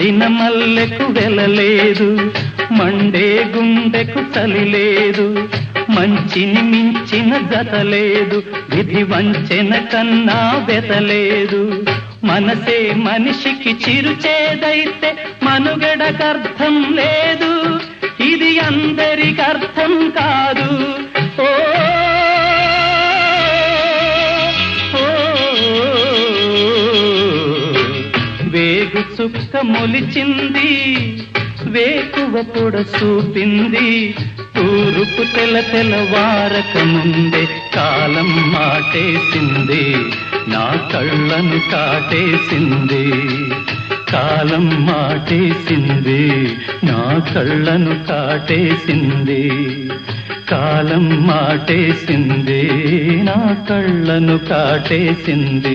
వాడిన మల్లెకు వెలలేదు, మండే గుండెకు చలి లేదు, మంచిని మించిన జతలేదు, విధి వంచెన కన్నా వెతలేదు. మనసే మనిషికి చిరుచేదైతే మనుగడకర్థం లేదు, ఇది అందరికర్థం కాదు. ఓ వేగు చుక్క మొలిచింది, వేకువ పొడ చూపింది, తూరుపు తెలవారక ముందే కాలం మాటేసింది, నా కళ్ళను కాటేసింది. కాలం మాటేసింది, నా కళ్ళను కాటేసింది. కాలం మాటేసింది, నా కళ్ళను కాటేసింది.